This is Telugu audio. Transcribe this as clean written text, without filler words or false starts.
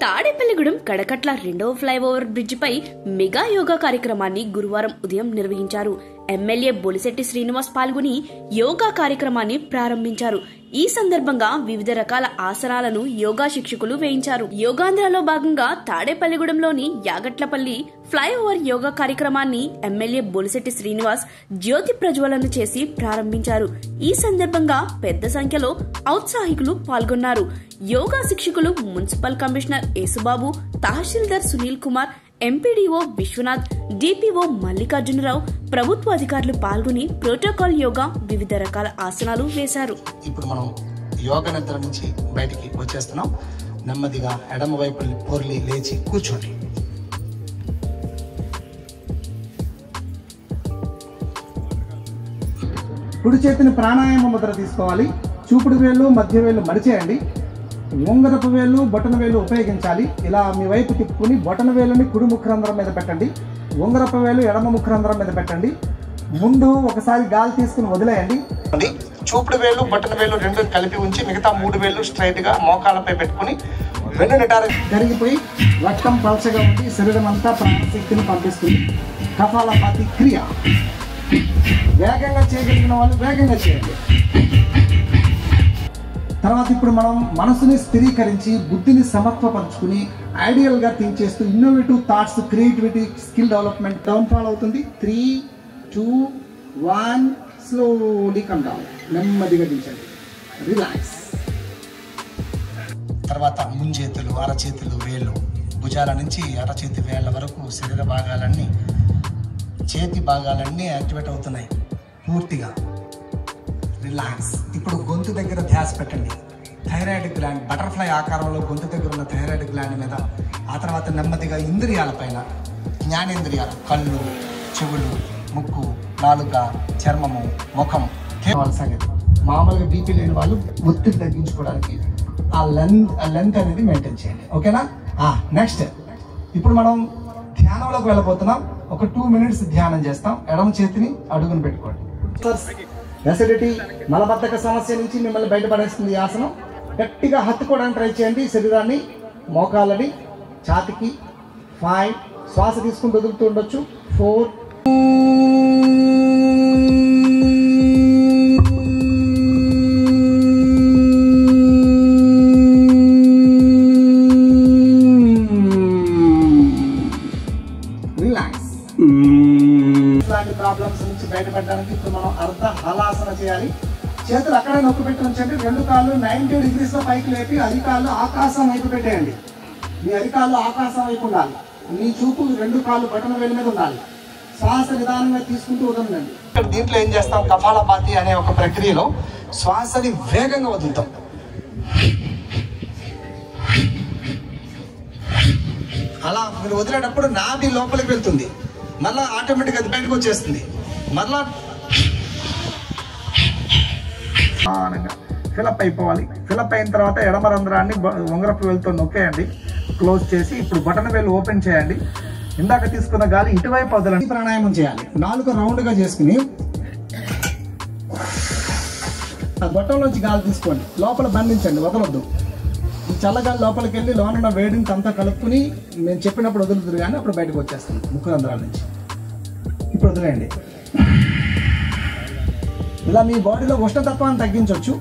తాడేపల్లిగూడెం కడకట్ల రెండవ ఫ్లైఓవర్ బ్రిడ్జ్ పై మెగా యోగా కార్యక్రమాన్ని గురువారం ఉదయం నిర్వహించారు. ఎమ్మెల్యే బొలిశెట్టి శ్రీనివాస్ పాల్గొని యోగా కార్యక్రమాన్ని ప్రారంభించారు. ఈ సందర్భంగా వివిధ రకాల ఆసనాలను యోగా శిక్షకులు వేయించారు. యోగాంధ్రలో భాగంగా తాడేపల్లిగూడెంలోని యాగట్లపల్లి ఫ్లైఓవర్ యోగా కార్యక్రమాన్ని ఎమ్మెల్యే బొలిశెట్టి శ్రీనివాస్ జ్యోతి ప్రజ్వలన చేసి ప్రారంభించారు. ఈ సందర్భంగా పెద్ద సంఖ్యలో ఔత్సాహికులు పాల్గొన్నారు. యోగా శిక్షకులు మున్సిపల్ కమిషనర్ యేసుబాబు, తహసీల్దార్ సునీల్ కుమార్, ఎంపీడీఓ విశ్వనాథ్, డిపిఓ మల్లికార్జునరావు, ప్రభుత్వ అధికారులు పాల్గొని ప్రోటోకాల్ యోగా, వివిధ రకాల ఆసనాలు వేశారు. ఇప్పుడు మనం యోగా నిద్ర నుంచి బయటికి వచ్చేస్తున్నాం. నెమ్మదిగా ఎడమ వైపు పొర్లి లేచి కూర్చోండి. కుడి చేతిని ప్రాణాయామ ముద్ర తీసుకోవాలి. చూపుడు వేళ్ళు, మధ్య వేళ్ళు మడిచేయండి. ఉంగరపు వేళ్ళు, బొటన వేళ్ళు ఉపయోగించాలి. ఇలా మీ వైపు తిప్పుకుని బొటన వేలుని కుడి ముఖరంధ్రం మీద పెట్టండి. ఉంగరపు వేలు ఎడమ ముఖరంధ్రం మీద పెట్టండి. ముందు ఒకసారి గాలి తీసుకుని వదిలేయండి. చూపుడు వేలు, బొటన వేలు రెండు కలిపి ఉంచి మిగతా 3 వేళ్ళు స్ట్రైట్ గా మోకాళ్ళపై పెట్టుకుని వెన్ను నిటారు జరిగిపోయి రక్తం పలచగా ఉండి శరీరం అంతా ప్రాణశక్తిని పంపిస్తుంది. కపాలపాతి క్రియ వేగంగా చేయగలిగిన వాళ్ళు వేగంగా చేయండి. తర్వాత ఇప్పుడు మనం మనసుని స్థిరీకరించి బుద్ధిని సమత్వపరుచుకుని ఐడియల్ గా థింక్ చేస్తూ innovative thoughts, creativity, skill development down fall అవుతుంది. 3, 2, 1 స్లోలీ కమ్ డౌన్. నెమ్మదిగా దించండి. రిలాక్స్. తర్వాత ముంజేతులు, అరచేతులు, వేళ్ళు, భుజాల నుంచి అరచేతి వేళ్ల వరకు శరీర భాగాలన్నీ, చేతి భాగాలన్నీ యాక్టివేట్ అవుతున్నాయి పూర్తిగా. రిలాక్స్. ఇప్పుడు గొంతు దగ్గర ధ్యాస పెట్టండి. థైరాయిడ్ గ్లాండ్ బటర్ఫ్లై ఆకారంలో గొంతు దగ్గర ఉన్న థైరాయిడ్ గ్లాండ్ మీద. ఆ తర్వాత నెమ్మదిగా ఇంద్రియాల పైన, జ్ఞానేంద్రియాలు, కళ్ళు, చెవులు, ముక్కు, నాలుక, చర్మము, ముఖం సంగతి. మామూలుగా బీపీ లేని వాళ్ళు ఒత్తిడి తగ్గించుకోవడానికి ఆ లెంత్ అనేది మెయింటైన్ చేయండి. ఓకేనా? నెక్స్ట్ ఇప్పుడు మనం ధ్యానంలోకి వెళ్ళబోతున్నాం. ఒక 2 minutes ధ్యానం చేస్తాం. ఎడమ చేతిని అడుగును పెట్టుకోండి. ఎసిడిటీ, మలబద్ధక సమస్య నుంచి మిమ్మల్ని బయటపడేస్తుంది ఈ ఆసనం. గట్టిగా హత్తుకోవడానికి ట్రై చేయండి శరీరాన్ని, మోకాలని, ఛాతికి. 5, శ్వాస తీసుకుంటూ వదులుతూ ఉండొచ్చు. 4, రిలాక్స్. ఇలాంటి ప్రాబ్లమ్స్ నుంచి బయటపడడానికి ఇప్పుడు మనం అర్ధ హలాసన చేయాలి. చేతులు అక్కడే నొక్కి పెట్టి ఉంచండి. 2 కాళ్ళు 90 degrees లో పైకి లేపి అరికాళ్ళు ఆకాశం వైపు పెట్టేయండి. మీ అరికాళ్ళు ఆకాశం వైపు ఉండాలి. మీ చూపు 2 కాళ్ళు బటన వేలు మీద ఉండాలి. శ్వాస నిదానంగా తీసుకుంటూ వదలండి. దీంట్లో ఏం చేస్తాం? కపాలపాతి అనే ఒక ప్రక్రియలో శ్వాసని వేగంగా వదులుతాం. అలా మీరు వదిలేటప్పుడు నాభి లోపలికి వెళ్తుంది. మళ్ళీ ఆటోమేటిక్గా అది బయటకు వచ్చేస్తుంది. మళ్ళా ఫిలప్ అయిపోవాలి. ఫిలప్ అయిన తర్వాత ఎడమ రంధ్రాన్ని ఉంగరపు వేలుతో నొక్కేయండి. క్లోజ్ చేసి ఇప్పుడు బటన వేలు ఓపెన్ చేయండి. ఇందాక తీసుకున్న గాలి ఇటువైపు వదలండి. ప్రాణాయామం చేయాలి. నాలుగు రౌండ్గా చేసుకుని ఆ గొట్టంలోంచి గాలి తీసుకోండి. లోపల బంధించండి, వదలొద్దు. ఈ చల్లగాలి లోపలికి వెళ్ళి లోనున్న వేడిని అంతా కలుపుకుని నేను చెప్పినప్పుడు వదులుతురు కానీ అప్పుడు బయటకు వచ్చేస్తాను ముక్కు రంధ్రాల నుంచి. ఇప్పుడు వదిలేయండి. ఇలా మీ బాడీలో ఉష్ణతత్వాన్ని తగ్గించవచ్చు.